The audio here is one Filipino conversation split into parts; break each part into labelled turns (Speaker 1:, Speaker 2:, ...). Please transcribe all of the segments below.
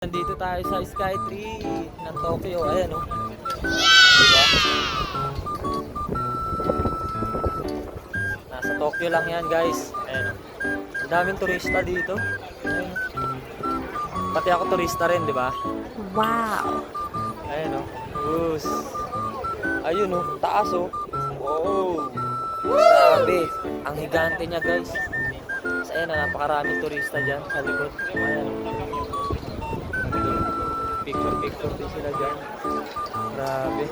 Speaker 1: Nandito tayo sa Skytree ng Tokyo. Ayan oh. Diba? Nasa Tokyo lang yan guys. Ayan oh. Ang daming turista dito. Ayan oh. Pati ako turista rin, di ba?
Speaker 2: Wow!
Speaker 1: Ayan oh. Bus. Ayun oh. Taas oh. Wow! Grabe. Ang higante niya guys. So, ayan oh. Napakaraming turista dyan sa likod. Ayan oh. Picture din sila dyan. Grabe.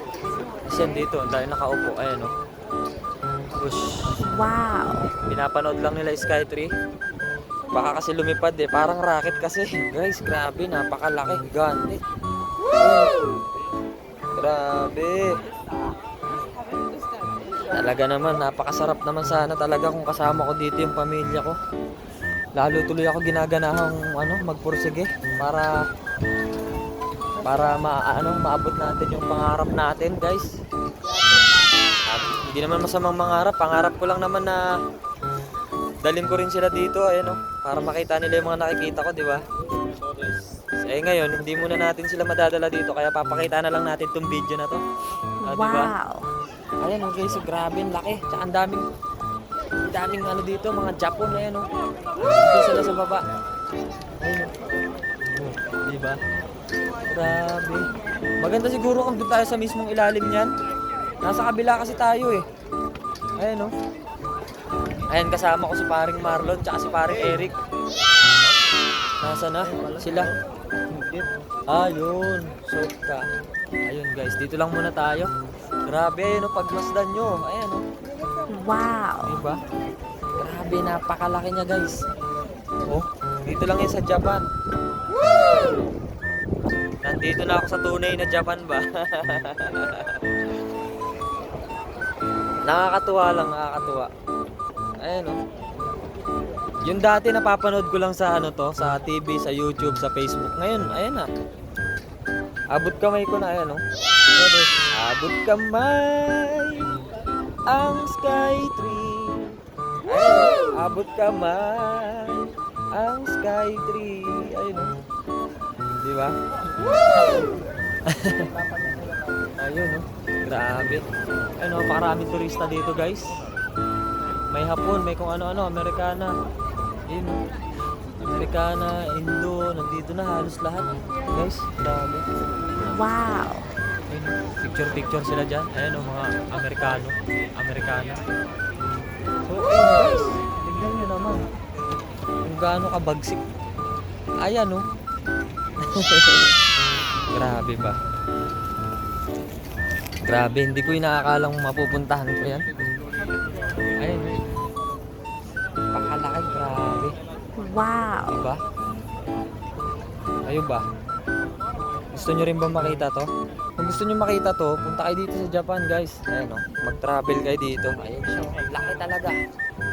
Speaker 1: Kasi yan dito, dahil nakaupo. Ayan o. Push.
Speaker 2: Wow!
Speaker 1: Pinapanood lang nila Skytree. Baka kasi lumipad eh. Parang rocket kasi. Guys, grabe. Napakalaki. Gante. Grabe. Talaga naman. Napakasarap naman sana talaga kung kasama ko dito yung pamilya ko. Lalo tuloy ako ginaganahang magpursige para maabot natin yung pangarap natin, guys. Hindi naman masamang mangarap. Pangarap ko lang naman na dalhin ko rin sila dito, ayan oh, para makita nila yung mga nakikita ko, di ba? Eh ngayon, hindi muna natin sila madadala dito, kaya papakita na lang natin tong video na to. Diba?
Speaker 2: Wow!
Speaker 1: Ayan oh, guys, grabe, ang laki. Tsaka ang daming dito, mga Japon, ayan oh. Dito sila sa baba. Ayun oh. Diba? Grabe. Maganda siguro kung doon tayo sa mismong ilalim niyan. Nasa kabila kasi tayo eh. Ayan oh. Ayan, kasama ko si paring Marlon tsaka si paring Eric. Nasa na sila? Ayun. Soka. Ayun guys, dito lang muna tayo. Grabe, ayun oh, pagmasdan nyo. Ayan oh.
Speaker 2: Wow!
Speaker 1: Diba? Grabe, napakalaki niya guys. Oh, dito lang yan sa Japan. Nandito na ako sa tunay na Japan ba? Nakakatuwa lang, nakakatuwa. Ayan oh. Yung dati napapanood ko lang sa sa TV, sa YouTube, sa Facebook. Ngayon, ayan na. Abot kamay ko na, ayan oh. Abot kamay ang Skytree. Ayan, abot kamay ang Skytree. Ayun oh. Di ba? Ayun oh. Grabe. Ayun oh, maraming turista dito, guys. May Hapon, may kung ano-ano, Amerikana. Ayun oh. Amerikana, Indo, nandito na halos lahat. Guys, grabe.
Speaker 2: Wow!
Speaker 1: Ayun oh. Picture sila dyan. Ayun oh, mga Amerikana. So, ayun guys. Tignan nyo naman. Kung gaano kabagsik. Ayan oh. Grabe ba? Grabe, hindi ko inaakalang mapupuntahan ko yan. Ayun. Pakalaki, grabe.
Speaker 2: Wow!
Speaker 1: Diba? Ayun ba? Gusto nyo rin ba makita to? Kung gusto nyo makita to, punta kayo dito sa Japan, guys. Ayun o, mag-travel kayo dito. Ayun siya, laki talaga.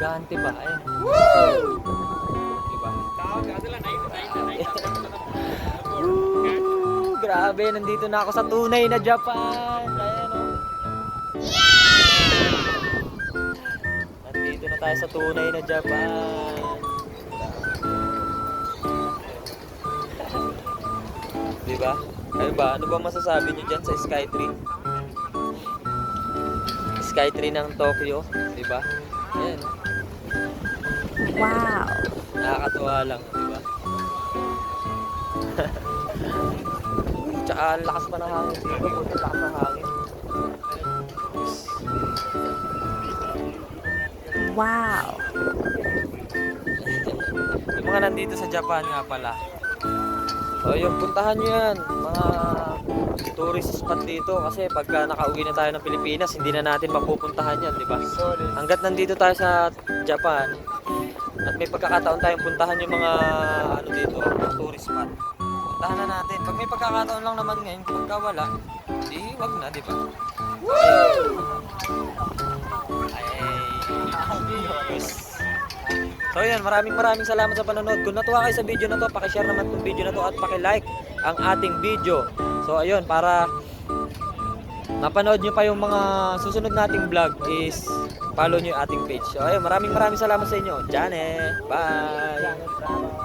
Speaker 1: Gante ba? Ayun. Diba? Grabe, nandito na ako sa tunay na Japan. Ayan o. Nandito na tayo sa tunay na Japan. Diba? Ano ba? Ano ba masasabi niyo dyan sa Skytree? Skytree ng Tokyo, diba? Ayan.
Speaker 2: Wow!
Speaker 1: Nakakatuwa lang, diba? Tsaka ang lakas pa ng hangin dito. Buti lakas ng hangin.
Speaker 2: Wow!
Speaker 1: Yung mga nandito sa Japan nga pala. So yung puntahan nyo yan. Mga tourist spot dito. Kasi pagka nakauwi na tayo ng Pilipinas, hindi na natin mapupuntahan yan, diba? Hanggat nandito tayo sa Japan, at may pagkakataon tayong puntahan yung mga dito, tourist spot. Puntahan na natin. Pag may pagkakataon lang naman ngayon, pagka wala, di wag na, di ba? So yun, maraming salamat sa panonood. Kung natuwa kayo sa video na to, paki-share naman tong video na to at paki-like ang ating video. So ayun, para mapanood nyo pa yung mga susunod nating vlog is follow nyo yung ating page. So ayun, maraming salamat sa inyo. Jane, bye!